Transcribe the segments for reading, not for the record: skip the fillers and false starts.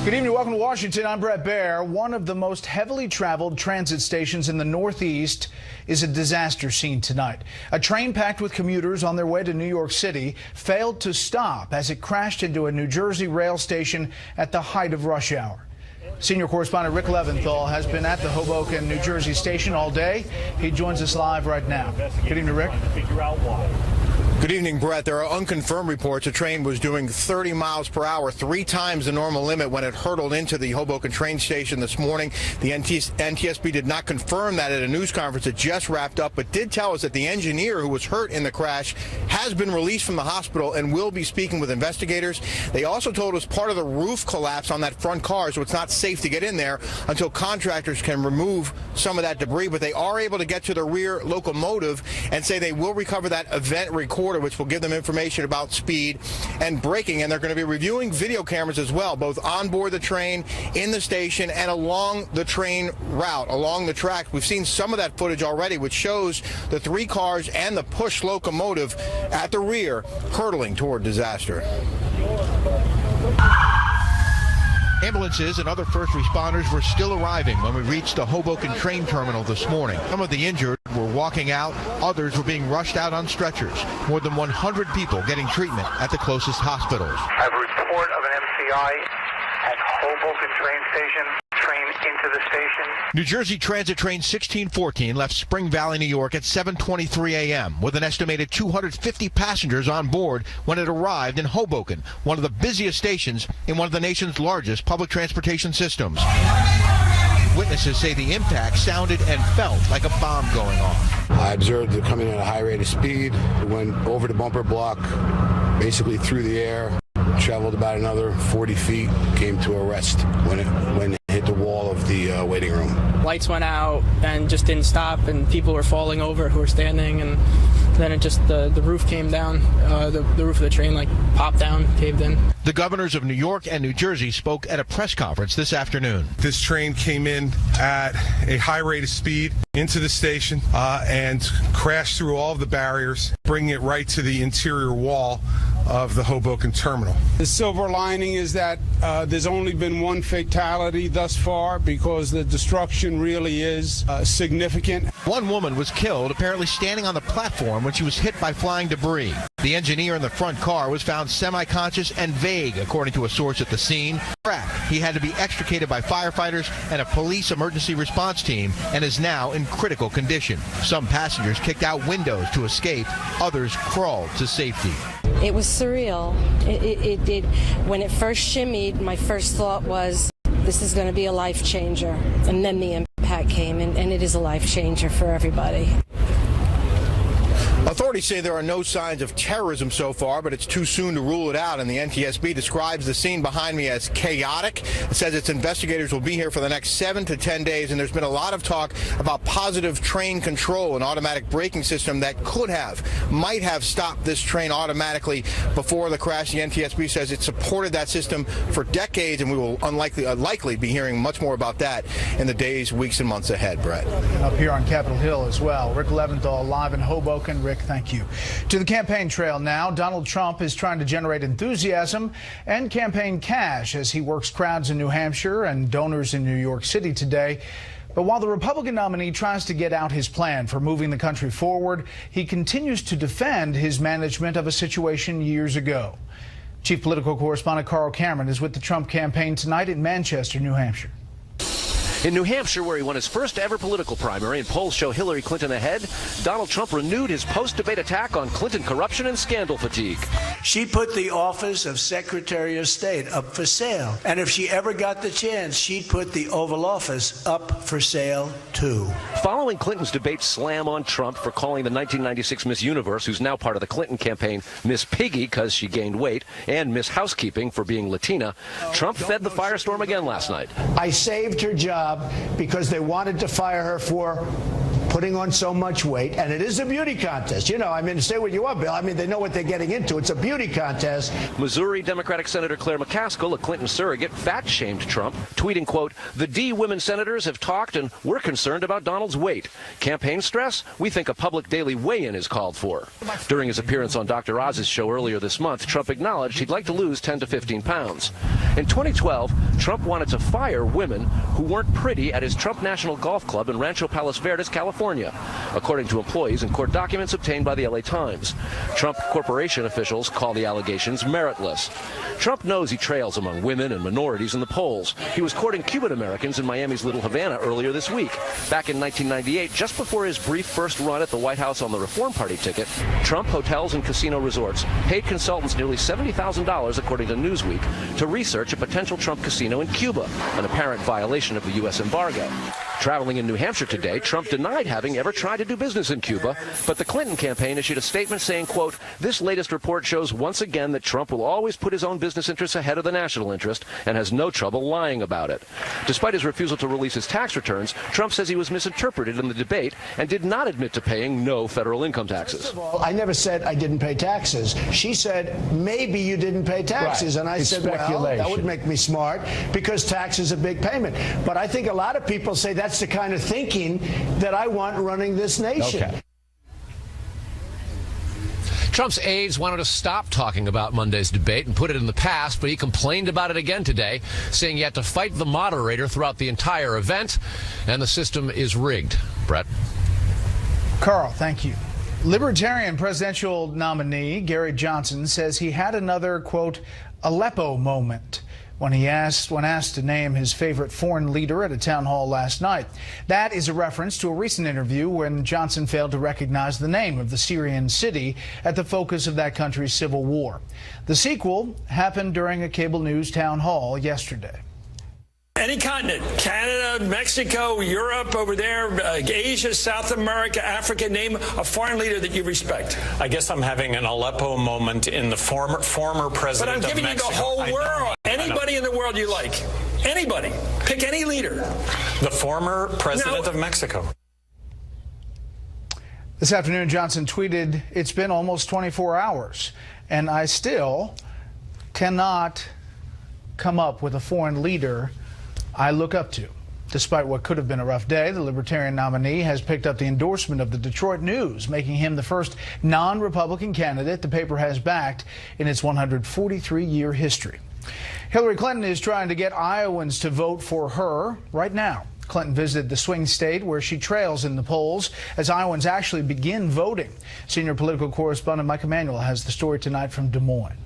Good evening. Welcome to Washington. I'm Brett Baer. One of the most heavily traveled transit stations in the Northeast is a disaster scene tonight. A train packed with commuters on their way to New York City failed to stop as it crashed into a New Jersey rail station at the height of rush hour. Senior correspondent Rick Leventhal has been at the Hoboken, New Jersey station all day. He joins us live right now. Good evening, Rick. Good evening, Brett. There are unconfirmed reports the train was doing 30 miles per hour, 3 times the normal limit when it hurtled into the Hoboken train station this morning. The NTSB did not confirm that at a news conference that just wrapped up, but did tell us that the engineer who was hurt in the crash has been released from the hospital and will be speaking with investigators. They also told us part of the roof collapsed on that front car, so it's not safe to get in there until contractors can remove some of that debris, but they are able to get to the rear locomotive and say they will recover that event recorder, which will give them information about speed and braking. And they're going to be reviewing video cameras as well, both on board the train, in the station, and along the train route, along the track. We've seen some of that footage already, which shows the 3 cars and the push locomotive at the rear hurtling toward disaster. Ambulances and other first responders were still arriving when we reached the Hoboken train terminal this morning. Some of the injured were walking out, others were being rushed out on stretchers. More than 100 people getting treatment at the closest hospitals. I have a report of an MCI at Hoboken train station. Train into the station. New Jersey Transit train 1614 left Spring Valley, New York at 7:23 a.m. with an estimated 250 passengers on board when it arrived in Hoboken, one of the busiest stations in one of the nation's largest public transportation systems. Witnesses say the impact sounded and felt like a bomb going off. I observed it coming at a high rate of speed. It went over the bumper block, basically through the air, traveled about another 40 feet, came to a rest when it hit the wall of the waiting room. Lights went out and just didn't stop, and people were falling over who were standing, and then it just the roof came down. The roof of the train popped down, caved in. The governors of New York and New Jersey spoke at a press conference this afternoon. This train came in at a high rate of speed into the station and crashed through all of the barriers, bringing it right to the interior wall of the Hoboken terminal. The silver lining is that there's only been one fatality thus far because the destruction really is significant. One woman was killed, apparently standing on the platform when she was hit by flying debris. The engineer in the front car was found semi-conscious and vague, according to a source at the scene. He had to be extricated by firefighters and a police emergency response team and is now in critical condition. Some passengers kicked out windows to escape. Others crawled to safety. It was surreal. When it first shimmied, my first thought was, this is going to be a life changer. And then the impact came, and it is a life changer for everybody. Authorities say there are no signs of terrorism so far, but it's too soon to rule it out, and the NTSB describes the scene behind me as chaotic. It says its investigators will be here for the next 7 to 10 days, and there's been a lot of talk about positive train control, an automatic braking system that might have stopped this train automatically before the crash. The NTSB says it supported that system for decades, and we will likely be hearing much more about that in the days, weeks, and months ahead, Brett. Up here on Capitol Hill as well. Rick Leventhal live in Hoboken. Rick, thank you. To the campaign trail now. Donald Trump is trying to generate enthusiasm and campaign cash as he works crowds in New Hampshire and donors in New York City today. But while the Republican nominee tries to get out his plan for moving the country forward, he continues to defend his management of a situation years ago. Chief political correspondent Carl Cameron is with the Trump campaign tonight in Manchester, New Hampshire. In New Hampshire, where he won his first ever political primary and polls show Hillary Clinton ahead, Donald Trump renewed his post-debate attack on Clinton corruption and scandal fatigue. She put the office of Secretary of State up for sale. And if she ever got the chance, she'd put the Oval Office up for sale, too. Following Clinton's debate slam on Trump for calling the 1996 Miss Universe, who's now part of the Clinton campaign, Miss Piggy because she gained weight, and Miss Housekeeping for being Latina, Trump fed the firestorm again last night. I saved her job because they wanted to fire her for putting on so much weight, and it is a beauty contest. You know, I mean, say what you want, Bill. I mean, they know what they're getting into. It's a beauty contest. Missouri Democratic Senator Claire McCaskill, a Clinton surrogate, fat-shamed Trump, tweeting, quote, "The D women senators have talked and we're concerned about Donald's weight. Campaign stress? We think a public daily weigh-in is called for." During his appearance on Dr. Oz's show earlier this month, Trump acknowledged he'd like to lose 10 to 15 pounds. In 2012, Trump wanted to fire women who weren't pretty at his Trump National Golf Club in Rancho Palos Verdes, California, according to employees and court documents obtained by the LA Times. Trump Corporation officials call the allegations meritless. Trump knows he trails among women and minorities in the polls. He was courting Cuban Americans in Miami's Little Havana earlier this week. Back in 1998, just before his brief first run at the White House on the Reform Party ticket, Trump Hotels and Casino Resorts paid consultants nearly $70,000, according to Newsweek, to research a potential Trump casino in Cuba, an apparent violation of the U.S. embargo. Traveling in New Hampshire today, Trump denied having ever tried to do business in Cuba, but the Clinton campaign issued a statement saying, quote, "This latest report shows once again that Trump will always put his own business interests ahead of the national interest and has no trouble lying about it." Despite his refusal to release his tax returns, Trump says he was misinterpreted in the debate and did not admit to paying no federal income taxes. First of all, I never said I didn't pay taxes. She said, maybe you didn't pay taxes. Right. And I said, well, that would make me smart because tax is a big payment. But I think a lot of people say that's the kind of thinking that I want running this nation. Okay. Trump's aides wanted to stop talking about Monday's debate and put it in the past, but he complained about it again today, saying he had to fight the moderator throughout the entire event, and the system is rigged. Brett. Carl, thank you. Libertarian presidential nominee Gary Johnson says he had another, quote, Aleppo moment when asked to name his favorite foreign leader at a town hall last night. That is a reference to a recent interview when Johnson failed to recognize the name of the Syrian city at the focus of that country's civil war. The sequel happened during a cable news town hall yesterday. Any continent, Canada, Mexico, Europe, over there, Asia, South America, Africa, name a foreign leader that you respect. I guess I'm having an Aleppo moment in the former president of Mexico. But I'm giving you the whole world. Anybody in the world you like. Anybody. Pick any leader. The former president of Mexico. This afternoon, Johnson tweeted, "It's been almost 24 hours, and I still cannot come up with a foreign leader I look up to." Despite what could have been a rough day, the Libertarian nominee has picked up the endorsement of the Detroit News, making him the first non-Republican candidate the paper has backed in its 143-year history. Hillary Clinton is trying to get Iowans to vote for her right now. Clinton visited the swing state where she trails in the polls as Iowans actually begin voting. Senior political correspondent Mike Emanuel has the story tonight from Des Moines.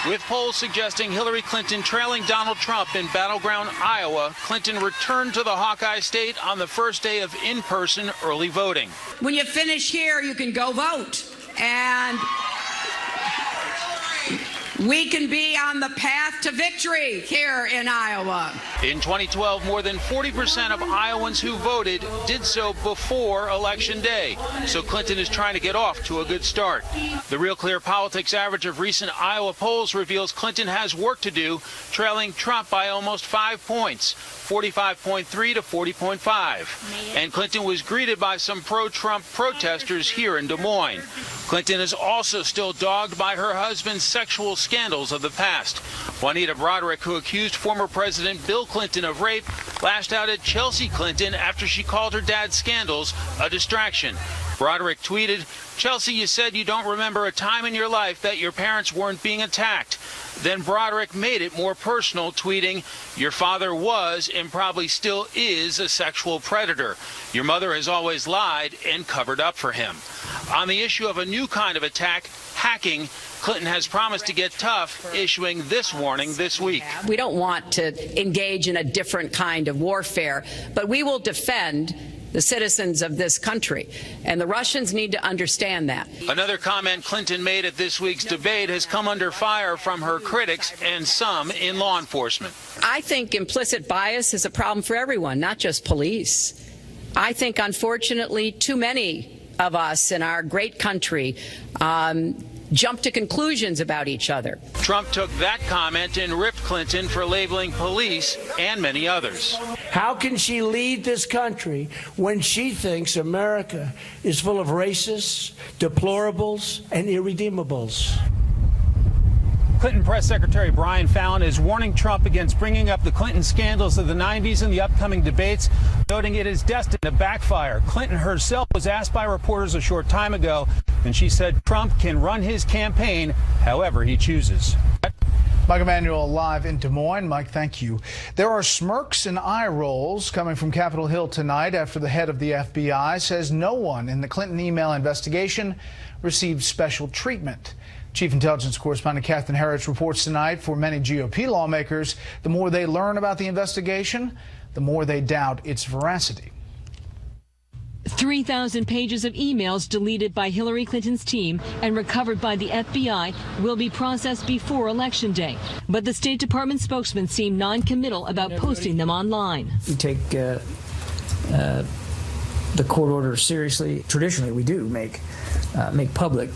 With polls suggesting Hillary Clinton trailing Donald Trump in battleground Iowa, Clinton returned to the Hawkeye State on the first day of in-person early voting. When you finish here, you can go vote. And we can be on the path to victory here in Iowa. In 2012, more than 40% of Iowans who voted did so before Election Day. So Clinton is trying to get off to a good start. The Real Clear Politics average of recent Iowa polls reveals Clinton has work to do, trailing Trump by almost 5 points, 45.3 to 40.5. And Clinton was greeted by some pro-Trump protesters here in Des Moines. Clinton is also still dogged by her husband's sexual scandals of the past. Juanita Broderick, who accused former President Bill Clinton of rape, lashed out at Chelsea Clinton after she called her dad's scandals a distraction. Broderick tweeted, "Chelsea, you said you don't remember a time in your life that your parents weren't being attacked." Then Broderick made it more personal, tweeting, "Your father was and probably still is a sexual predator. Your mother has always lied and covered up for him." On the issue of a new kind of attack, hacking, Clinton has promised to get tough, issuing this warning this week. We don't want to engage in a different kind of warfare, but we will defend the citizens of this country, and the Russians need to understand that. Another comment Clinton made at this week's debate has come under fire from her critics and some in law enforcement. I think implicit bias is a problem for everyone, not just police. I think, unfortunately, too many of us in our great country jump to conclusions about each other. Trump took that comment and ripped Clinton for labeling police and many others. How can she lead this country when she thinks America is full of racists, deplorables, and irredeemables? Clinton Press Secretary Brian Fallon is warning Trump against bringing up the Clinton scandals of the 90s in the upcoming debates, noting it is destined to backfire. Clinton herself was asked by reporters a short time ago, and she said Trump can run his campaign however he chooses. Mike Emanuel live in Des Moines. Mike, thank you. There are smirks and eye rolls coming from Capitol Hill tonight after the head of the FBI says no one in the Clinton email investigation received special treatment. Chief Intelligence Correspondent Catherine Herridge reports tonight for many GOP lawmakers, the more they learn about the investigation, the more they doubt its veracity. 3,000 pages of emails deleted by Hillary Clinton's team and recovered by the FBI will be processed before Election Day. But the State Department spokesman seemed non-committal about posting them online. We take the court order seriously. Traditionally, we do make public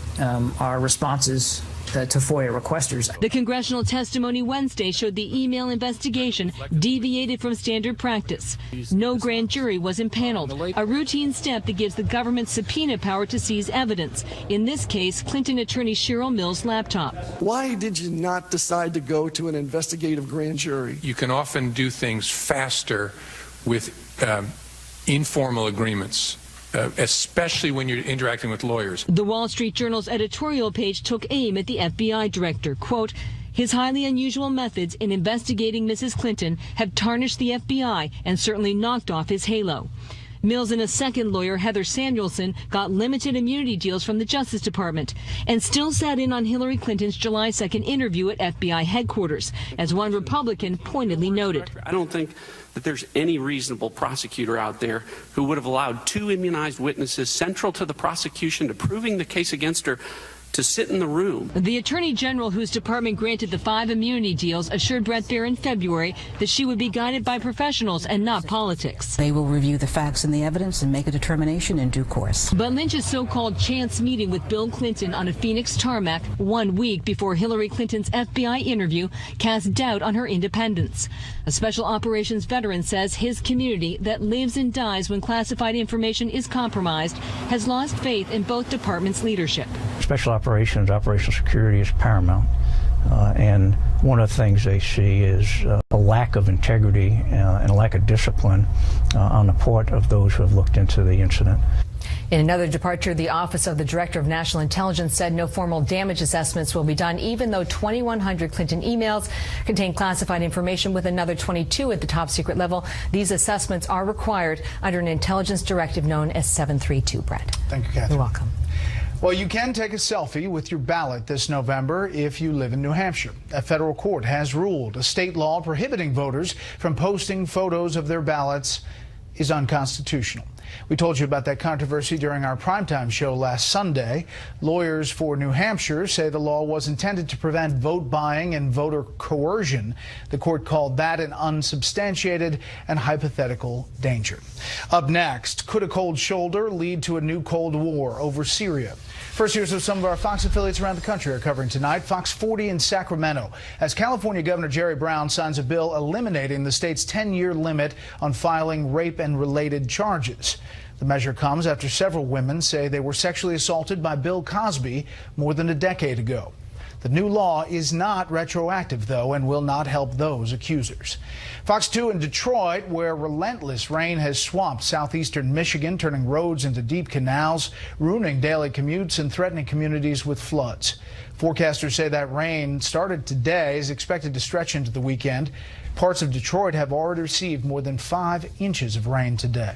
our responses to FOIA requesters. The congressional testimony Wednesday showed the email investigation deviated from standard practice. No grand jury was impaneled, a routine step that gives the government subpoena power to seize evidence. In this case, Clinton attorney Cheryl Mills' laptop. Why did you not decide to go to an investigative grand jury? You can often do things faster with informal agreements. Especially when you're interacting with lawyers. The Wall Street Journal's editorial page took aim at the FBI director. Quote, his highly unusual methods in investigating Mrs. Clinton have tarnished the FBI and certainly knocked off his halo. Mills and a second lawyer, Heather Samuelson, got limited immunity deals from the Justice Department and still sat in on Hillary Clinton's July 2nd interview at FBI headquarters, as one Republican pointedly noted. I don't think that there's any reasonable prosecutor out there who would have allowed two immunized witnesses central to the prosecution to proving the case against her to sit in the room. The Attorney General, whose department granted the 5 immunity deals, assured Bret Baier in February that she would be guided by professionals and not politics. They will review the facts and the evidence and make a determination in due course. But Lynch's so-called chance meeting with Bill Clinton on a Phoenix tarmac 1 week before Hillary Clinton's FBI interview cast doubt on her independence. A special operations veteran says his community that lives and dies when classified information is compromised has lost faith in both departments' leadership. Special operations, operational security is paramount. And one of the things they see is a lack of integrity and a lack of discipline on the part of those who have looked into the incident. In another departure, the Office of the Director of National Intelligence said no formal damage assessments will be done, even though 2,100 Clinton emails contain classified information with another 22 at the top secret level. These assessments are required under an intelligence directive known as 732, Brett. Thank you, Catherine. You're welcome. Well, you can take a selfie with your ballot this November if you live in New Hampshire. A federal court has ruled a state law prohibiting voters from posting photos of their ballots is unconstitutional. We told you about that controversy during our primetime show last Sunday. Lawyers for New Hampshire say the law was intended to prevent vote buying and voter coercion. The court called that an unsubstantiated and hypothetical danger. Up next, could a cold shoulder lead to a new Cold War over Syria? First, here's what some of our Fox affiliates around the country are covering tonight. Fox 40 in Sacramento, as California Governor Jerry Brown signs a bill eliminating the state's 10-year limit on filing rape and related charges. The measure comes after several women say they were sexually assaulted by Bill Cosby more than a decade ago. The new law is not retroactive, though, and will not help those accusers. Fox 2 in Detroit, where relentless rain has swamped southeastern Michigan, turning roads into deep canals, ruining daily commutes and threatening communities with floods. Forecasters say that rain started today, is expected to stretch into the weekend. Parts of Detroit have already received more than 5 inches of rain today.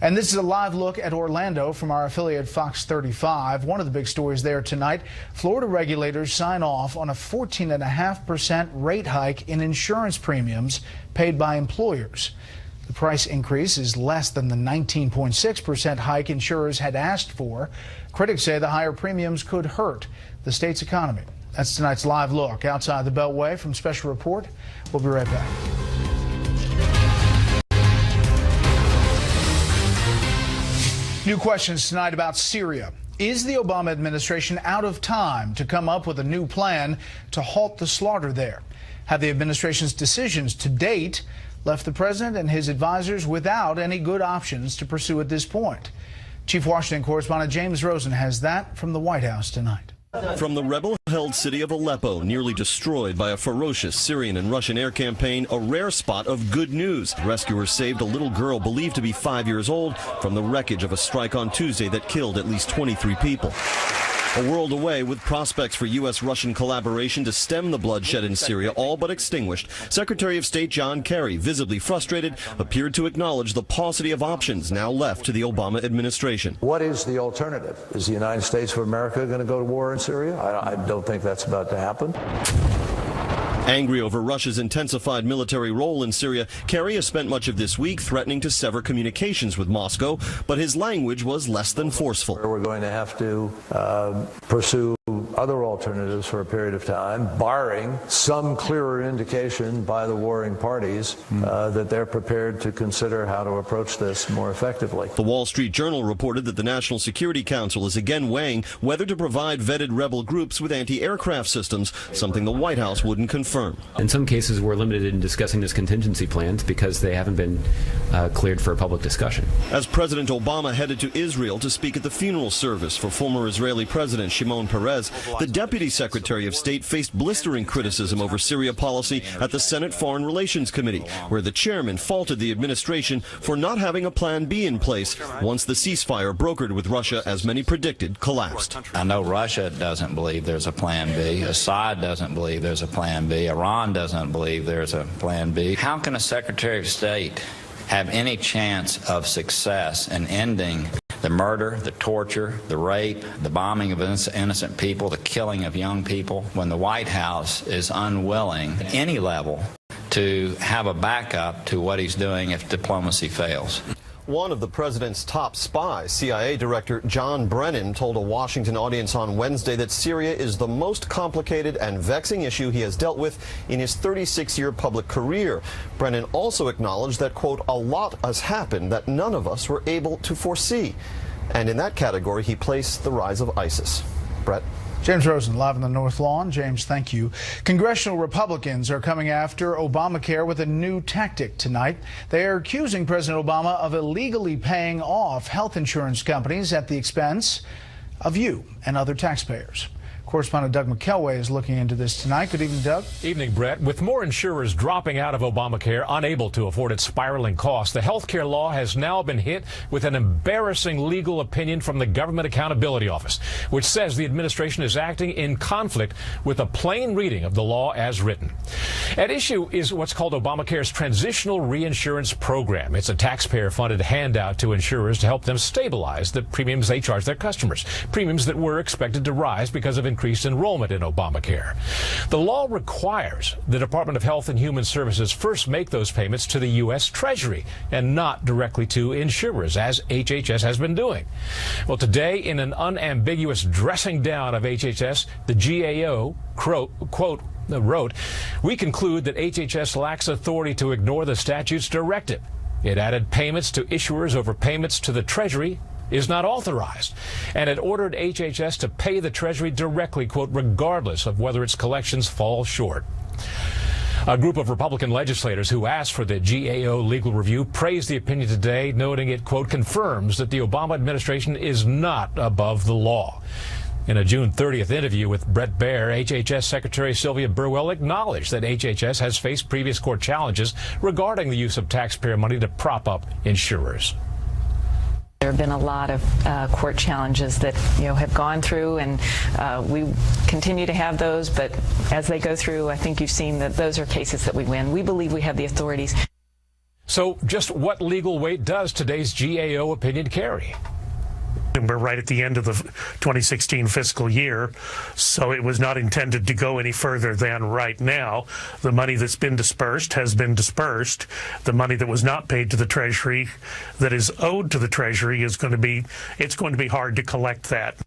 And this is a live look at Orlando from our affiliate Fox 35. One of the big stories there tonight, Florida regulators sign off on a 14.5% rate hike in insurance premiums paid by employers. The price increase is less than the 19.6% hike insurers had asked for. Critics say the higher premiums could hurt the state's economy. That's tonight's live look outside the Beltway from Special Report. We'll be right back. New questions tonight about Syria. Is the Obama administration out of time to come up with a new plan to halt the slaughter there? Have the administration's decisions to date left the president and his advisors without any good options to pursue at this point. Chief Washington correspondent James Rosen has that from the White House tonight. From the rebel-held city of Aleppo, nearly destroyed by a ferocious Syrian and Russian air campaign, a rare spot of good news. Rescuers saved a little girl believed to be 5 years old from the wreckage of a strike on Tuesday that killed at least 23 people. A world away, with prospects for U.S.-Russian collaboration to stem the bloodshed in Syria all but extinguished, Secretary of State John Kerry, visibly frustrated, appeared to acknowledge the paucity of options now left to the Obama administration. What is the alternative? Is the United States of America going to go to war in Syria? I don't think that's about to happen. Angry over Russia's intensified military role in Syria, Kerry has spent much of this week threatening to sever communications with Moscow, but his language was less than forceful. We're going to have to pursue other alternatives for a period of time, barring some clearer indication by the warring parties that they're prepared to consider how to approach this more effectively. The Wall Street Journal reported that the National Security Council is again weighing whether to provide vetted rebel groups with anti-aircraft systems, something the White House wouldn't confirm. In some cases, we're limited in discussing this contingency plans because they haven't been cleared for a public discussion. As President Obama headed to Israel to speak at the funeral service for former Israeli President Shimon Peres, the Deputy Secretary of State faced blistering criticism over Syria policy at the Senate Foreign Relations Committee, where the chairman faulted the administration for not having a plan B in place once the ceasefire brokered with Russia, as many predicted, collapsed. I know Russia doesn't believe there's a plan B. Assad doesn't believe there's a plan B. Iran doesn't believe there's a plan B. How can a Secretary of State have any chance of success in ending the murder, the torture, the rape, the bombing of innocent people, the killing of young people, when the White House is unwilling at any level to have a backup to what he's doing if diplomacy fails? One of the president's top spies, CIA Director John Brennan, told a Washington audience on Wednesday that Syria is the most complicated and vexing issue he has dealt with in his 36-year public career. Brennan also acknowledged that, quote, a lot has happened that none of us were able to foresee. And in that category, he placed the rise of ISIS. Brett? James Rosen, live on the North Lawn. James, thank you. Congressional Republicans are coming after Obamacare with a new tactic tonight. They are accusing President Obama of illegally paying off health insurance companies at the expense of you and other taxpayers. Correspondent Doug McKelway is looking into this tonight. Good evening, Doug. Evening, Brett. With more insurers dropping out of Obamacare, unable to afford its spiraling costs, the health care law has now been hit with an embarrassing legal opinion from the Government Accountability Office, which says the administration is acting in conflict with a plain reading of the law as written. At issue is what's called Obamacare's Transitional Reinsurance Program. It's a taxpayer-funded handout to insurers to help them stabilize the premiums they charge their customers, premiums that were expected to rise because of increased enrollment in Obamacare. The law requires the Department of Health and Human Services first make those payments to the U.S. Treasury and not directly to insurers, as HHS has been doing. Well, today, in an unambiguous dressing down of HHS, the GAO, quote, wrote, "We conclude that HHS lacks authority to ignore the statute's directive. It added payments to issuers over payments to the Treasury is not authorized, and it ordered HHS to pay the Treasury directly, quote, regardless of whether its collections fall short." A group of Republican legislators who asked for the GAO legal review praised the opinion today, noting it, quote, confirms that the Obama administration is not above the law. In a June 30th interview with Bret Baier, HHS Secretary Sylvia Burwell acknowledged that HHS has faced previous court challenges regarding the use of taxpayer money to prop up insurers. There have been a lot of court challenges that have gone through, and we continue to have those. But as they go through, I think you've seen that those are cases that we win. We believe we have the authorities. So, just what legal weight does today's GAO opinion carry? And we're right at the end of the 2016 fiscal year, so it was not intended to go any further than right now. The money that's been dispersed has been dispersed. The money that was not paid to the Treasury, that is owed to the Treasury, it's going to be hard to collect that.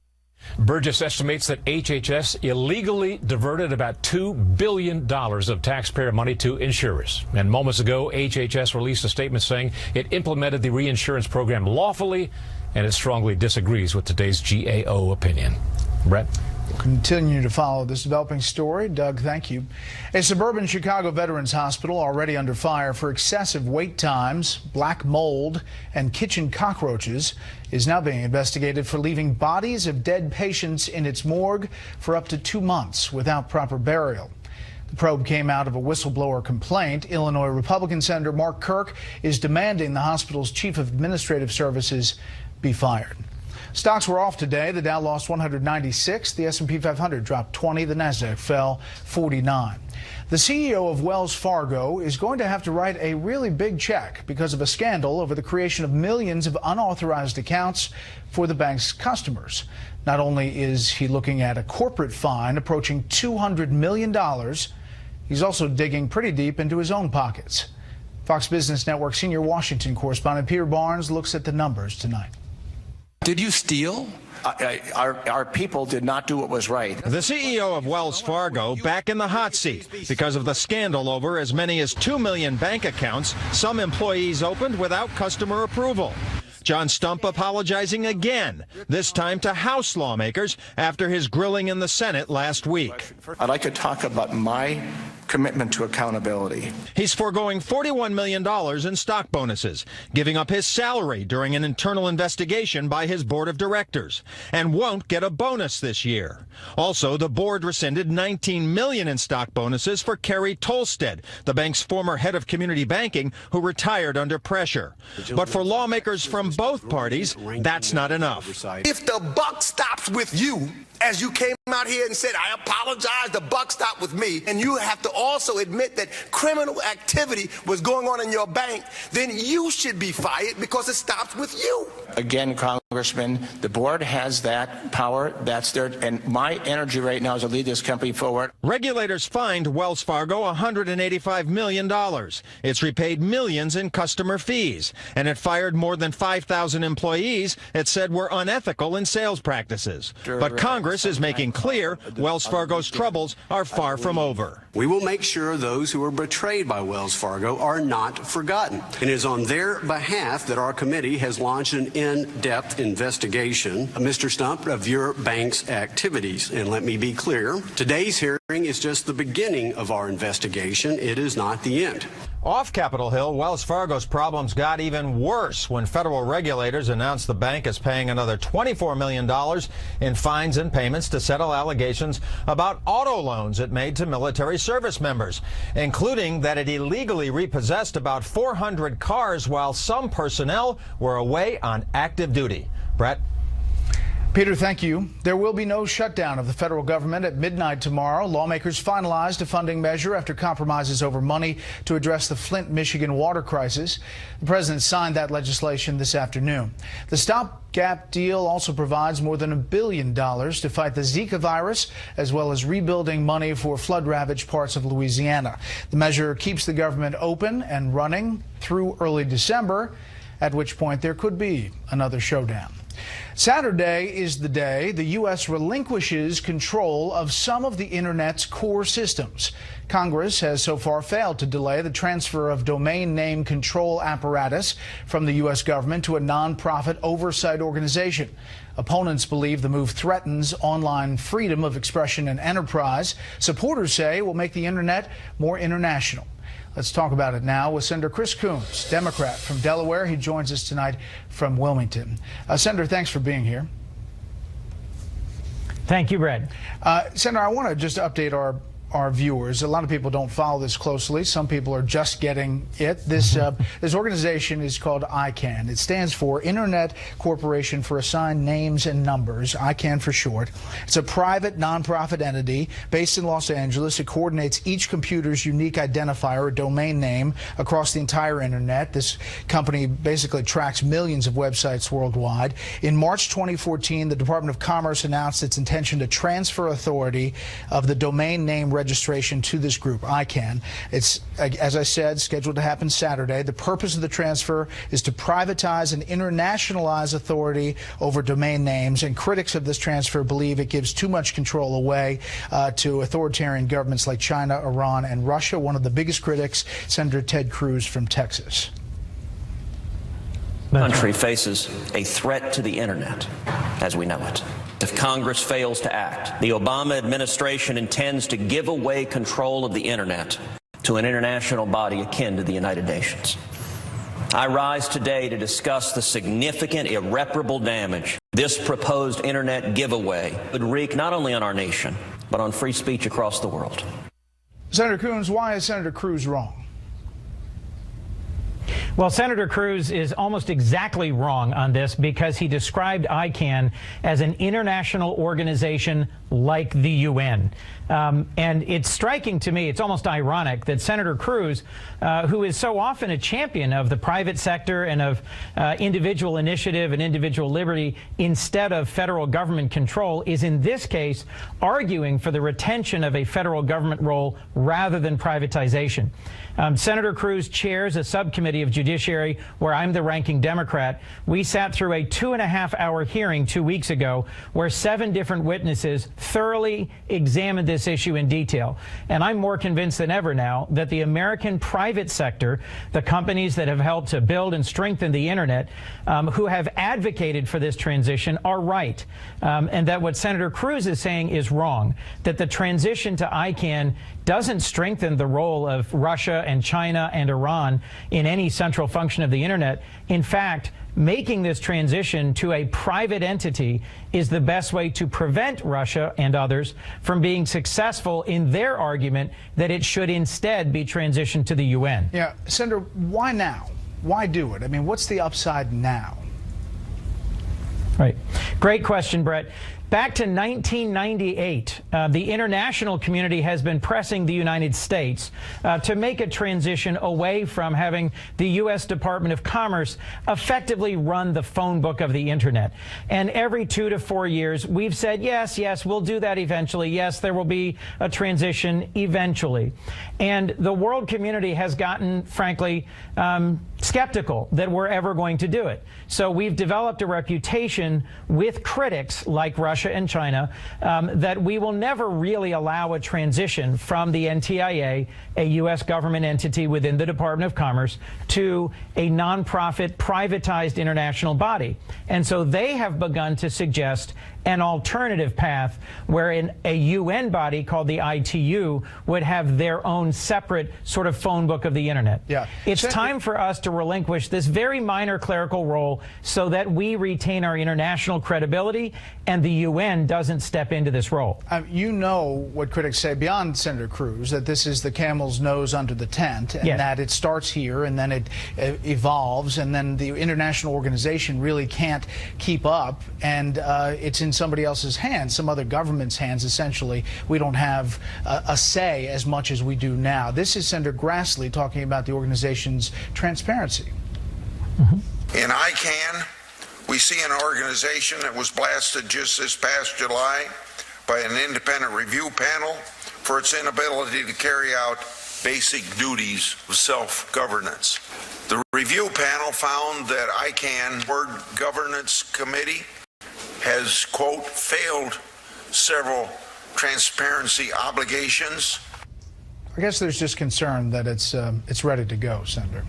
Burgess estimates that HHS illegally diverted about $2 billion of taxpayer money to insurers. And moments ago, HHS released a statement saying it implemented the reinsurance program lawfully, and it strongly disagrees with today's GAO opinion. Brett? Continue to follow this developing story. Doug, thank you. A suburban Chicago Veterans Hospital already under fire for excessive wait times, black mold, and kitchen cockroaches is now being investigated for leaving bodies of dead patients in its morgue for up to 2 months without proper burial. The probe came out of a whistleblower complaint. Illinois Republican Senator Mark Kirk is demanding the hospital's chief of administrative services be fired. Stocks were off today. The Dow lost 196. The S&P 500 dropped 20. The Nasdaq fell 49. The CEO of Wells Fargo is going to have to write a really big check because of a scandal over the creation of millions of unauthorized accounts for the bank's customers. Not only is he looking at a corporate fine approaching $200 million, he's also digging pretty deep into his own pockets. Fox Business Network senior Washington correspondent Peter Barnes looks at the numbers tonight. Did you steal? Our people did not do what was right. The CEO of Wells Fargo back in the hot seat because of the scandal over as many as 2 million bank accounts some employees opened without customer approval. John Stump apologizing again, this time to House lawmakers after his grilling in the Senate last week. I'd like to talk about my commitment to accountability. He's foregoing $41 million in stock bonuses, giving up his salary during an internal investigation by his board of directors, and won't get a bonus this year. Also, the board rescinded $19 million in stock bonuses for Kerry Tolstead, the bank's former head of community banking, who retired under pressure. But for lawmakers from both parties, that's not enough. If the buck stops with you, as you came out here and said, I apologize, the buck stopped with me, and you have to also admit that criminal activity was going on in your bank, then you should be fired because it stops with you. Again, Congressman, the board has that power. That's their, and my energy right now is to lead this company forward. Regulators fined Wells Fargo $185 million. It's repaid millions in customer fees, and it fired more than 5,000 employees it said were unethical in sales practices. But Congress is making clear Wells Fargo's troubles are far from over. We will make sure those who were betrayed by Wells Fargo are not forgotten. And it is on their behalf that our committee has launched an in-depth investigation, Mr. Stump, of your bank's activities. And let me be clear, today's hearing is just the beginning of our investigation. It is not the end. Off Capitol Hill, Wells Fargo's problems got even worse when federal regulators announced the bank is paying another $24 million in fines and payments to settle allegations about auto loans it made to military service members, including that it illegally repossessed about 400 cars while some personnel were away on active duty. Brett? Peter, thank you. There will be no shutdown of the federal government at midnight tomorrow. Lawmakers finalized a funding measure after compromises over money to address the Flint, Michigan water crisis. The president signed that legislation this afternoon. The stopgap deal also provides more than $1 billion to fight the Zika virus, as well as rebuilding money for flood-ravaged parts of Louisiana. The measure keeps the government open and running through early December, at which point there could be another showdown. Saturday is the day the U.S. relinquishes control of some of the Internet's core systems. Congress has so far failed to delay the transfer of domain name control apparatus from the U.S. government to a nonprofit oversight organization. Opponents believe the move threatens online freedom of expression and enterprise. Supporters say it will make the Internet more international. Let's talk about it now with Senator Chris Coons, Democrat from Delaware. He joins us tonight from Wilmington. Senator, thanks for being here. Thank you, Brad. Senator, I want to just update our viewers. A lot of people don't follow this closely. Some people are just getting it. This organization is called ICANN. It stands for Internet Corporation for Assigned Names and Numbers, ICANN for short. It's a private nonprofit entity based in Los Angeles. It coordinates each computer's unique identifier, or domain name, across the entire Internet. This company basically tracks millions of websites worldwide. In March 2014, the Department of Commerce announced its intention to transfer authority of the domain name registration to this group, ICANN. It's, as I said, scheduled to happen Saturday. The purpose of the transfer is to privatize and internationalize authority over domain names, and critics of this transfer believe it gives too much control away to authoritarian governments like China, Iran, and Russia. One of the biggest critics, Senator Ted Cruz from Texas. The country faces a threat to the Internet as we know it. If Congress fails to act, the Obama administration intends to give away control of the Internet to an international body akin to the United Nations. I rise today to discuss the significant irreparable damage this proposed Internet giveaway would wreak not only on our nation, but on free speech across the world. Senator Coons, why is Senator Cruz wrong? Well, Senator Cruz is almost exactly wrong on this because he described ICANN as an international organization like the UN. And it's striking to me, it's almost ironic that Senator Cruz, who is so often a champion of the private sector and of individual initiative and individual liberty instead of federal government control, is in this case arguing for the retention of a federal government role rather than privatization. Senator Cruz chairs a subcommittee of judiciary where I'm the ranking Democrat. We sat through a 2.5-hour hearing 2 weeks ago where 7 different witnesses thoroughly examined this issue in detail. And I'm more convinced than ever now that the American private sector, the companies that have helped to build and strengthen the Internet, who have advocated for this transition, are right. And that what Senator Cruz is saying is wrong, that the transition to ICANN doesn't strengthen the role of Russia and China and Iran in any central function of the Internet. In fact, making this transition to a private entity is the best way to prevent Russia and others from being successful in their argument that it should instead be transitioned to the UN. Yeah, Senator, why now? Why do it? I mean, what's the upside now? Right. Great question, Brett. Back to 1998, the international community has been pressing the United States to make a transition away from having the U.S. Department of Commerce effectively run the phone book of the Internet. And every 2 to 4 years, we've said, yes, yes, we'll do that eventually. Yes, there will be a transition eventually. And the world community has gotten, frankly, skeptical that we're ever going to do it. So we've developed a reputation with critics like Russia and China that we will never really allow a transition from the NTIA, a U.S. government entity within the Department of Commerce, to a nonprofit privatized international body. And so they have begun to suggest an alternative path wherein a UN body called the ITU would have their own separate sort of phone book of the Internet. Yeah. It's time for us to relinquish this very minor clerical role so that we retain our international credibility and the UN doesn't step into this role. You know what critics say beyond Senator Cruz, that this is the camel's nose under the tent, and that it starts here and then it evolves, and then the international organization really can't keep up, and it's in somebody else's hands, some other government's hands, essentially. We don't have a say as much as we do now. This is Senator Grassley talking about the organization's transparency. In ICANN, we see an organization that was blasted just this past July by an independent review panel for its inability to carry out basic duties of self-governance. The review panel found that ICANN Board Governance Committee has, quote, failed several transparency obligations. I guess there's just concern that it's ready to go, Senator.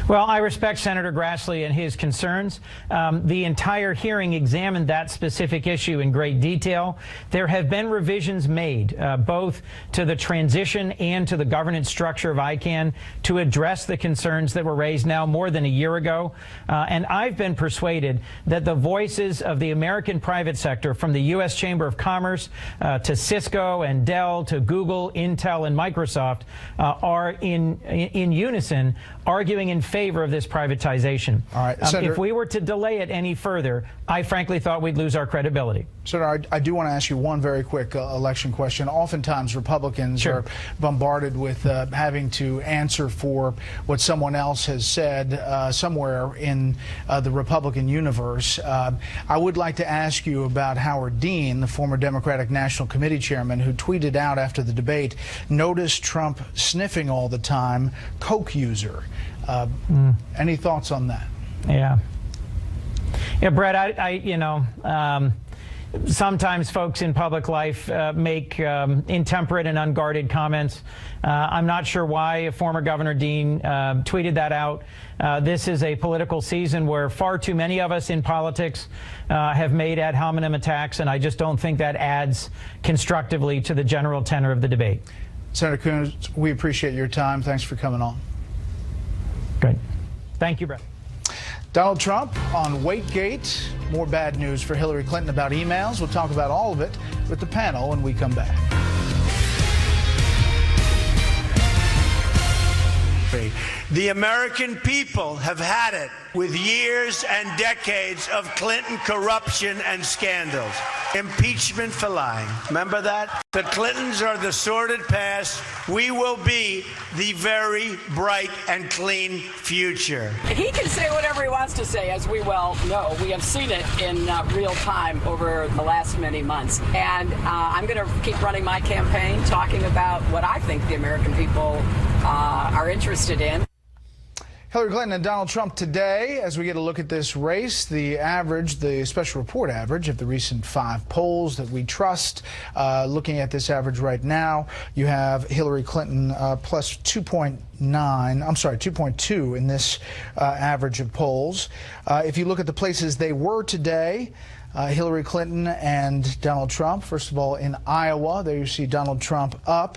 Well, I respect Senator Grassley and his concerns. The entire hearing examined that specific issue in great detail. There have been revisions made, both to the transition and to the governance structure of ICANN, to address the concerns that were raised now more than a year ago. And I've been persuaded that the voices of the American private sector, from the U.S. Chamber of Commerce to Cisco and Dell to Google, Intel, and Microsoft, are in unison arguing in favor of this privatization. All right, Senator, if we were to delay it any further, I frankly thought we'd lose our credibility. Senator, I do want to ask you one very quick election question. Oftentimes, Republicans are bombarded with having to answer for what someone else has said somewhere in the Republican universe. I would like to ask you about Howard Dean, the former Democratic National Committee chairman, who tweeted out after the debate, "Notice Trump sniffing all the time, Coke user." Any thoughts on that? Yeah, Brett, sometimes folks in public life make intemperate and unguarded comments. I'm not sure why former Governor Dean tweeted that out. This is a political season where far too many of us in politics have made ad hominem attacks, and I just don't think that adds constructively to the general tenor of the debate. Senator Coons, we appreciate your time. Thanks for coming on. Great. Thank you, Brett. Donald Trump on Waitgate. More bad news for Hillary Clinton about emails. We'll talk about all of it with the panel when we come back. The American people have had it with years and decades of Clinton corruption and scandals. Impeachment for lying. Remember that? The Clintons are the sordid past. We will be the very bright and clean future. He can say whatever he wants to say, as we well know. We have seen it in real time over the last many months. And I'm going to keep running my campaign, talking about what I think the American people are interested in. Hillary Clinton and Donald Trump today, as we get a look at this race, the average, the special report average of the recent 5 polls that we trust. Looking at this average right now, you have Hillary Clinton plus 2.2 in this average of polls. If you look at the places they were today, Hillary Clinton and Donald Trump. First of all, in Iowa, there you see Donald Trump up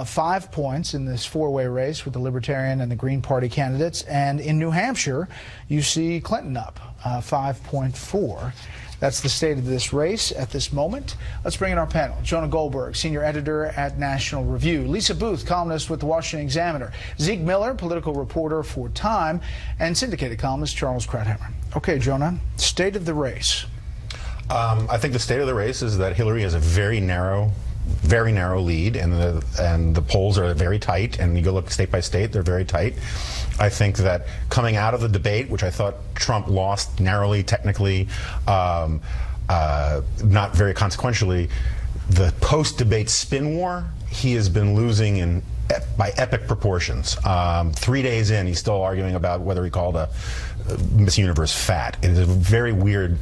5 points in this 4-way race with the Libertarian and the Green Party candidates. And in New Hampshire, you see Clinton up 5.4. That's the state of this race at this moment. Let's bring in our panel. Jonah Goldberg, senior editor at National Review. Lisa Booth, columnist with the Washington Examiner. Zeke Miller, political reporter for Time. And syndicated columnist Charles Krauthammer. Okay, Jonah, state of the race. I think the state of the race is that Hillary has a very narrow lead, and the polls are very tight. And you go look state by state; they're very tight. I think that coming out of the debate, which I thought Trump lost narrowly, technically, not very consequentially, the post-debate spin war, he has been losing by epic proportions. 3 days in, he's still arguing about whether he called a Miss Universe fat. It is a very weird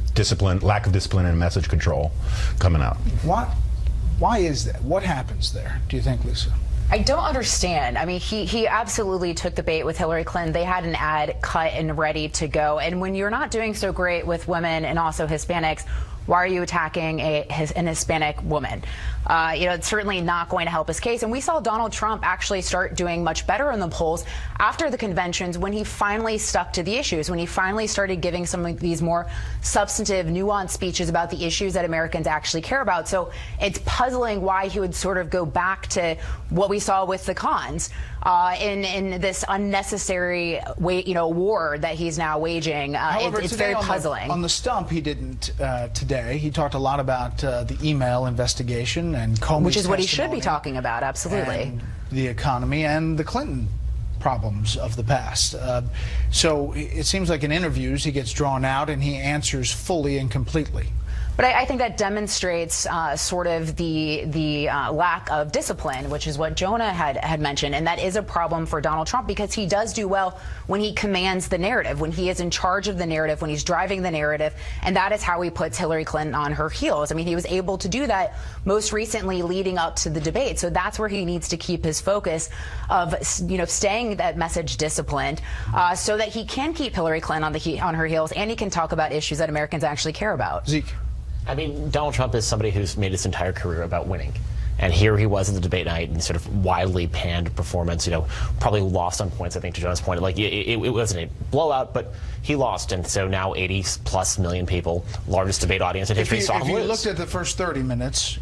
lack of discipline and message control coming out. Why is that? What happens there, do you think, Lisa? I don't understand. I mean, he absolutely took the bait with Hillary Clinton. They had an ad cut and ready to go. And when you're not doing so great with women and also Hispanics, why are you attacking an Hispanic woman? It's certainly not going to help his case. And we saw Donald Trump actually start doing much better in the polls after the conventions when he finally stuck to the issues, when he finally started giving some of these more substantive, nuanced speeches about the issues that Americans actually care about. So it's puzzling why he would sort of go back to what we saw with the cons in this unnecessary war that he's now waging. However, it's very puzzling. On the stump, he didn't today. He talked a lot about the email investigation and Comey's which is what he should be talking about, absolutely. And the economy and the Clinton problems of the past. So it seems like in interviews he gets drawn out and he answers fully and completely. But I think that demonstrates sort of the lack of discipline, which is what Jonah had mentioned. And that is a problem for Donald Trump because he does do well when he commands the narrative, when he is in charge of the narrative, when he's driving the narrative. And that is how he puts Hillary Clinton on her heels. I mean, he was able to do that most recently leading up to the debate. So that's where he needs to keep his focus of, staying that message disciplined so that he can keep Hillary Clinton on her heels and he can talk about issues that Americans actually care about. Zeke. I mean, Donald Trump is somebody who's made his entire career about winning. And here he was at the debate night and sort of widely panned performance, probably lost on points, I think, to Jonah's point. Like, it wasn't a blowout, but he lost. And so now 80+ million people, largest debate audience in history, saw him lose. If you looked at the first 30 minutes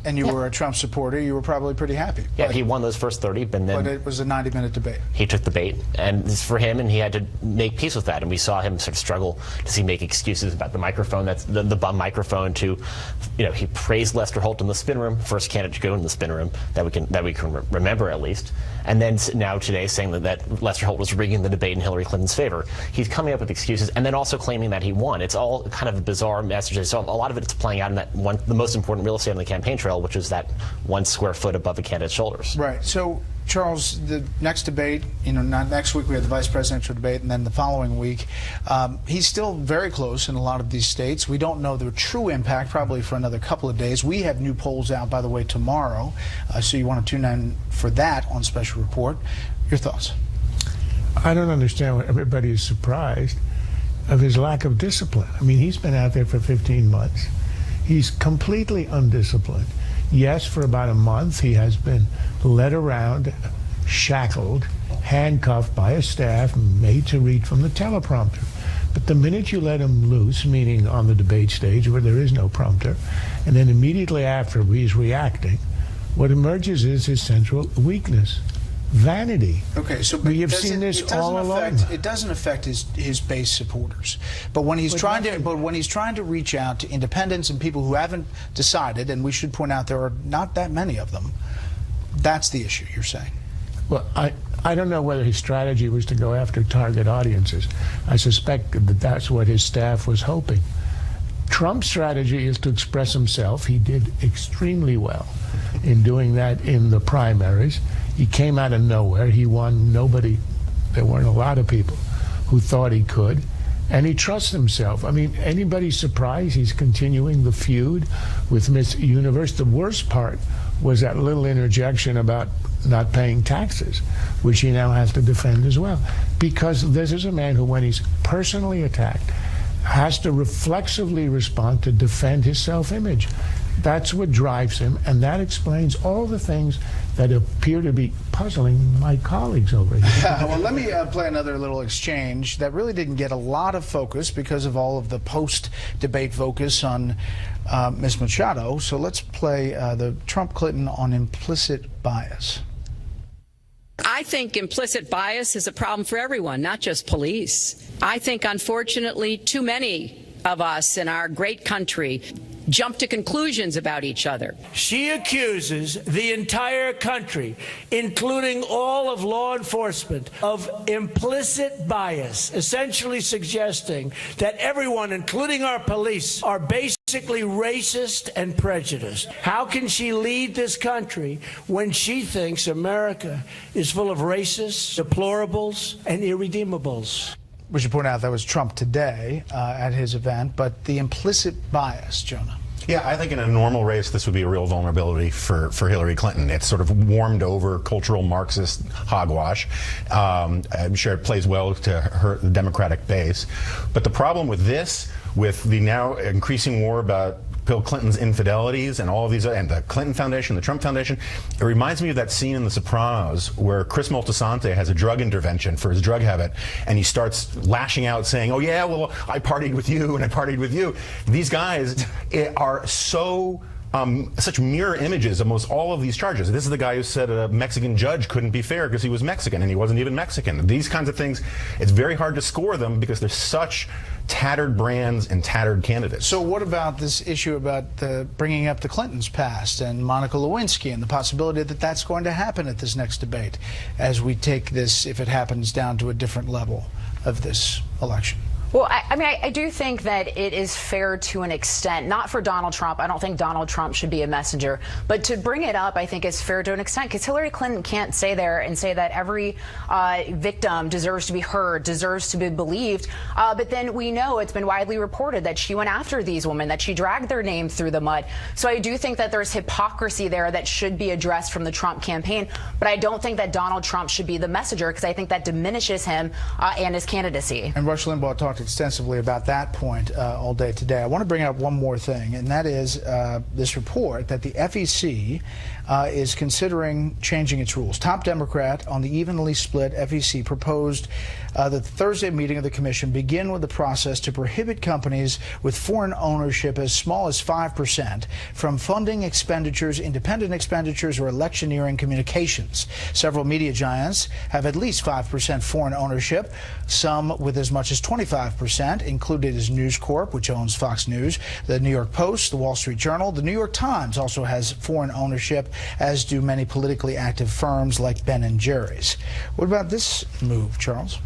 and you were a Trump supporter, you were probably pretty happy. Yeah, he won those first 30, but it was a 90-minute debate. He took the bait, and this is for him, and he had to make peace with that. And we saw him sort of struggle to make excuses about the microphone, that's the bum microphone. He praised Lester Holt in the spin room, first candidate to go in the spin room that we can remember at least. And then now today saying that Lester Holt was rigging the debate in Hillary Clinton's favor. He's coming up with excuses, and then also claiming that he won. It's all kind of a bizarre message. So a lot of it's playing out in the most important real estate on the campaign trail, hill, which is that 1 square foot above a candidate's shoulders. Right. So, Charles, the next debate, not next week we have the vice presidential debate, and then the following week, he's still very close in a lot of these states. We don't know the true impact probably for another couple of days. We have new polls out, by the way, tomorrow, so you want to tune in for that on Special Report. Your thoughts? I don't understand why everybody is surprised of his lack of discipline. I mean, he's been out there for 15 months. He's completely undisciplined. Yes, for about a month he has been led around, shackled, handcuffed by a staff, made to read from the teleprompter. But the minute you let him loose, meaning on the debate stage where there is no prompter, and then immediately after he's reacting, what emerges is his central weakness. Vanity. Okay, so we have seen this all along. It doesn't affect his base supporters, but when he's trying to reach out to independents and people who haven't decided, and we should point out there are not that many of them, that's the issue you're saying. Well, I don't know whether his strategy was to go after target audiences. I suspect that that's what his staff was hoping. Trump's strategy is to express himself. He did extremely well in doing that in the primaries. He came out of nowhere. He won. There weren't a lot of people who thought he could. And he trusts himself. I mean, anybody surprised he's continuing the feud with Miss Universe? The worst part was that little interjection about not paying taxes, which he now has to defend as well. Because this is a man who, when he's personally attacked, has to reflexively respond to defend his self-image. That's what drives him, and that explains all the things that appear to be puzzling my colleagues over here. Well, let me play another little exchange that really didn't get a lot of focus because of all of the post-debate focus on Ms. Machado. So let's play the Trump-Clinton on implicit bias. I think implicit bias is a problem for everyone, not just police. I think, unfortunately, too many of us in our great country jump to conclusions about each other. She accuses the entire country, including all of law enforcement, of implicit bias, essentially suggesting that everyone, including our police, are basically racist and prejudiced. How can she lead this country when she thinks America is full of racists, deplorables, and irredeemables? We should point out that was Trump today at his event, but the implicit bias, Jonah. Yeah, I think in a normal race, this would be a real vulnerability for Hillary Clinton. It's sort of warmed over cultural Marxist hogwash. I'm sure it plays well to her Democratic base. But the problem with this, with the now increasing war about Bill Clinton's infidelities and all of these, and the Clinton Foundation, the Trump Foundation, it reminds me of that scene in The Sopranos where Chris Moltisanti has a drug intervention for his drug habit, and he starts lashing out saying, oh yeah, well, I partied with you and I partied with you. These guys are so such mirror images of almost all of these charges. This is the guy who said a Mexican judge couldn't be fair because he was Mexican, and he wasn't even Mexican. These kinds of things, it's very hard to score them because they're such tattered brands and tattered candidates. So what about this issue about bringing up the Clintons' past and Monica Lewinsky and the possibility that that's going to happen at this next debate as we take this, if it happens, down to a different level of this election? Well, I mean, I do think that it is fair to an extent, not for Donald Trump. I don't think Donald Trump should be a messenger. But to bring it up, I think is fair to an extent, because Hillary Clinton can't stay there and say that every victim deserves to be heard, deserves to be believed. But then we know it's been widely reported that she went after these women, that she dragged their names through the mud. So I do think that there's hypocrisy there that should be addressed from the Trump campaign. But I don't think that Donald Trump should be the messenger, because I think that diminishes him and his candidacy. And Rush Limbaugh talked extensively about that point all day today. I want to bring up one more thing, and that is this report that the FEC is considering changing its rules. Top Democrat on the evenly split FEC proposed that the Thursday meeting of the commission begin with the process to prohibit companies with foreign ownership as small as 5% from funding expenditures, independent expenditures, or electioneering communications. Several media giants have at least 5% foreign ownership, some with as much as 25%, included is News Corp, which owns Fox News, the New York Post, the Wall Street Journal. The New York Times also has foreign ownership, as do many politically active firms like Ben & Jerry's. What about this move, Charles?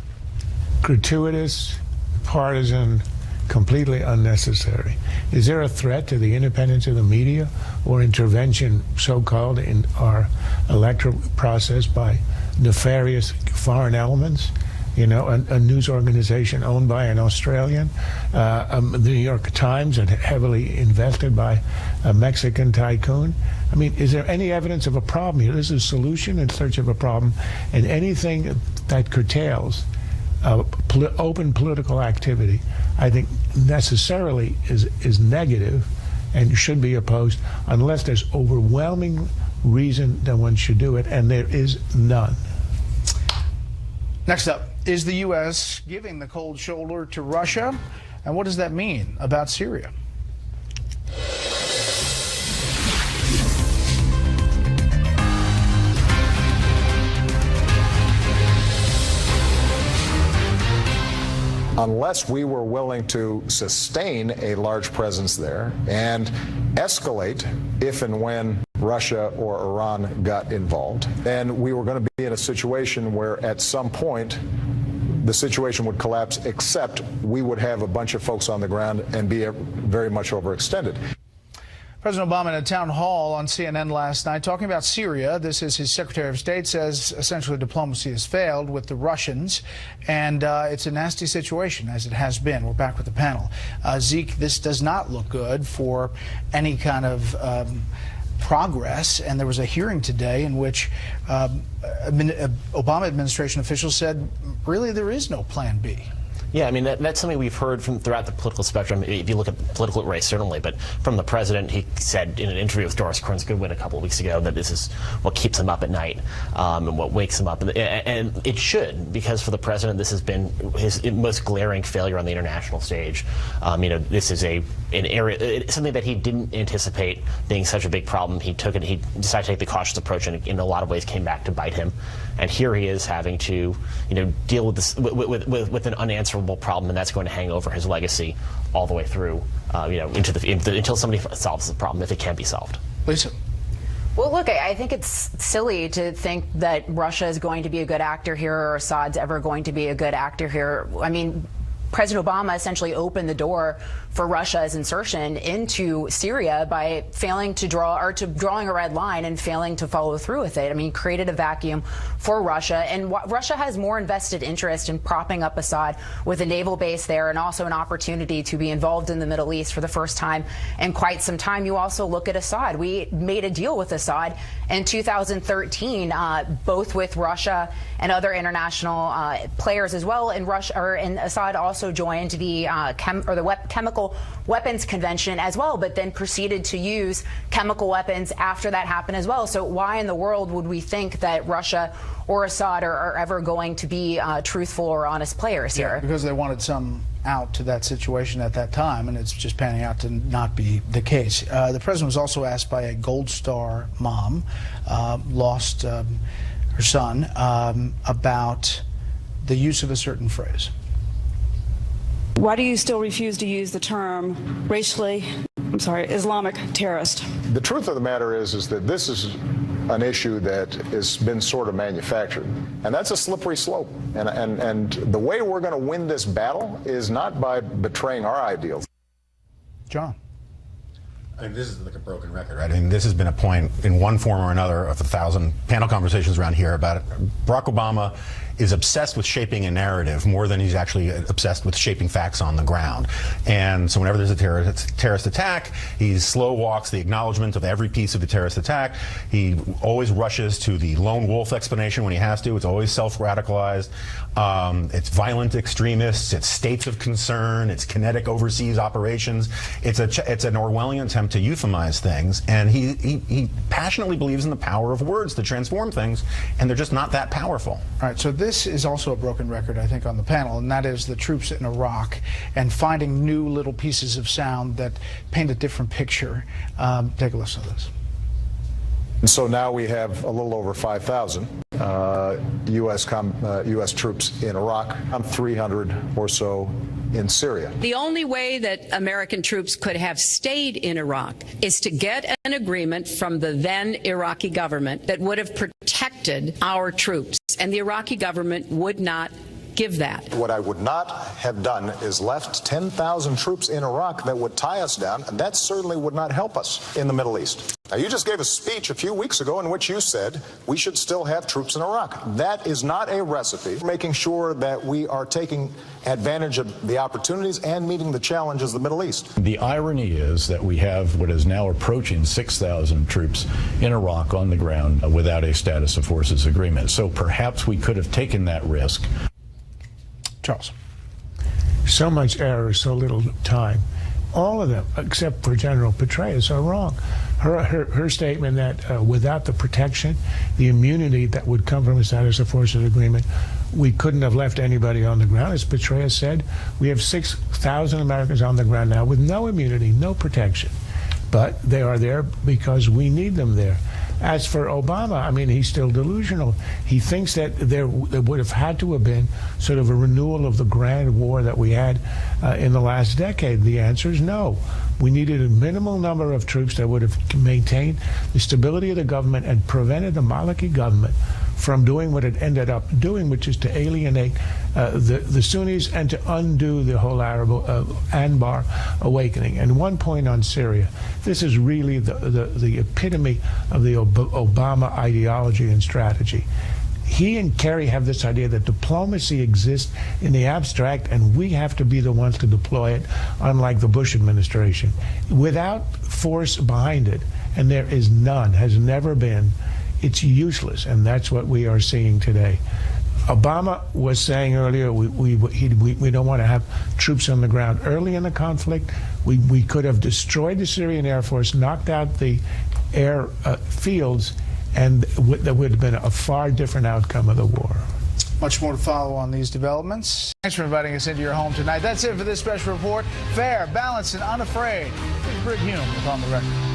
Gratuitous, partisan, completely unnecessary. Is there a threat to the independence of the media or intervention, so-called, in our electoral process by nefarious foreign elements? You know, a news organization owned by an Australian, the New York Times, and heavily invested by a Mexican tycoon. I mean, is there any evidence of a problem here? This is a solution in search of a problem, and anything that curtails open political activity, I think necessarily is negative and should be opposed unless there's overwhelming reason that one should do it, and there is none. Next up, is the U.S. giving the cold shoulder to Russia? And what does that mean about Syria? Unless we were willing to sustain a large presence there and escalate if and when Russia or Iran got involved, then we were going to be in a situation where at some point the situation would collapse, except we would have a bunch of folks on the ground and be very much overextended. President Obama in a town hall on CNN last night talking about Syria. This is his Secretary of State says essentially diplomacy has failed with the Russians, and it's a nasty situation, as it has been. We're back with the panel. Zeke, this does not look good for any kind of progress, and there was a hearing today in which Obama administration officials said really there is no plan B. Yeah, I mean, that's something we've heard from throughout the political spectrum. If you look at the political race, certainly, but from the president, he said in an interview with Doris Kearns Goodwin a couple of weeks ago that this is what keeps him up at night and what wakes him up. And it should, because for the president, this has been his most glaring failure on the international stage. You know, this is an area, something that he didn't anticipate being such a big problem. He decided to take the cautious approach, and in a lot of ways came back to bite him. And here he is having to, you know, deal with this with an unanswerable problem, and that's going to hang over his legacy all the way through, you know, until somebody solves the problem, if it can be solved. Lisa. Well, look, I think it's silly to think that Russia is going to be a good actor here or Assad's ever going to be a good actor here. I mean, President Obama essentially opened the door for Russia's insertion into Syria by failing to drawing a red line and failing to follow through with it. I mean, created a vacuum for Russia, and Russia has more invested interest in propping up Assad with a naval base there, and also an opportunity to be involved in the Middle East for the first time in quite some time. You also look at Assad. We made a deal with Assad in 2013, both with Russia and other international players as well. And Assad also joined the Chemical Weapons Convention as well, but then proceeded to use chemical weapons after that happened as well. So why in the world would we think that Russia or Assad are ever going to be truthful or honest players here? Because they wanted some out to that situation at that time, and it's just panning out to not be the case. The president was also asked by a Gold Star mom, lost her son, about the use of a certain phrase. Why do you still refuse to use the term Islamic terrorist? The truth of the matter is that this is an issue that has been sort of manufactured, and that's a slippery slope. And the way we're going to win this battle is not by betraying our ideals. John. I mean, this is like a broken record, right? I mean, this has been a point in one form or another of 1,000 panel conversations around here about it. Barack Obama is obsessed with shaping a narrative more than he's actually obsessed with shaping facts on the ground. And so whenever there's a terrorist attack, he slow walks the acknowledgement of every piece of the terrorist attack. He always rushes to the lone wolf explanation when he has to. It's always self-radicalized. It's violent extremists. It's states of concern. It's kinetic overseas operations. It's an Orwellian attempt to euphemize things. And he passionately believes in the power of words to transform things, and they're just not that powerful. All right, so this is also a broken record, I think, on the panel, and that is the troops in Iraq and finding new little pieces of sound that paint a different picture. Take a listen to this. And so now we have a little over 5,000 U.S. troops in Iraq, 300 or so in Syria. The only way that American troops could have stayed in Iraq is to get an agreement from the then Iraqi government that would have protected our troops, and the Iraqi government would not give that. What I would not have done is left 10,000 troops in Iraq that would tie us down, and that certainly would not help us in the Middle East. Now, you just gave a speech a few weeks ago in which you said we should still have troops in Iraq. That is not a recipe for making sure that we are taking advantage of the opportunities and meeting the challenges of the Middle East. The irony is that we have what is now approaching 6,000 troops in Iraq on the ground without a status of forces agreement. So perhaps we could have taken that risk. Charles. So much error, so little time. All of them, except for General Petraeus, are wrong. Her statement that without the protection, the immunity that would come from a status of forces agreement, we couldn't have left anybody on the ground. As Petraeus said, we have 6,000 Americans on the ground now with no immunity, no protection. But they are there because we need them there. As for Obama, I mean, he's still delusional. He thinks that there would have had to have been sort of a renewal of the grand war that we had in the last decade. The answer is no. We needed a minimal number of troops that would have maintained the stability of the government and prevented the Maliki government from doing what it ended up doing, which is to alienate the Sunnis and to undo the whole Arab Anbar awakening. And one point on Syria, this is really the epitome of the Obama ideology and strategy. He and Kerry have this idea that diplomacy exists in the abstract and we have to be the ones to deploy it, unlike the Bush administration. Without force behind it, and there is none, has never been, it's useless, and that's what we are seeing today. Obama was saying earlier we don't want to have troops on the ground early in the conflict. We could have destroyed the Syrian Air Force, knocked out the air fields, and there would have been a far different outcome of the war. Much more to follow on these developments. Thanks for inviting us into your home tonight. That's it for this special report. Fair, balanced, and unafraid. Here's Brit Hume with On the Record.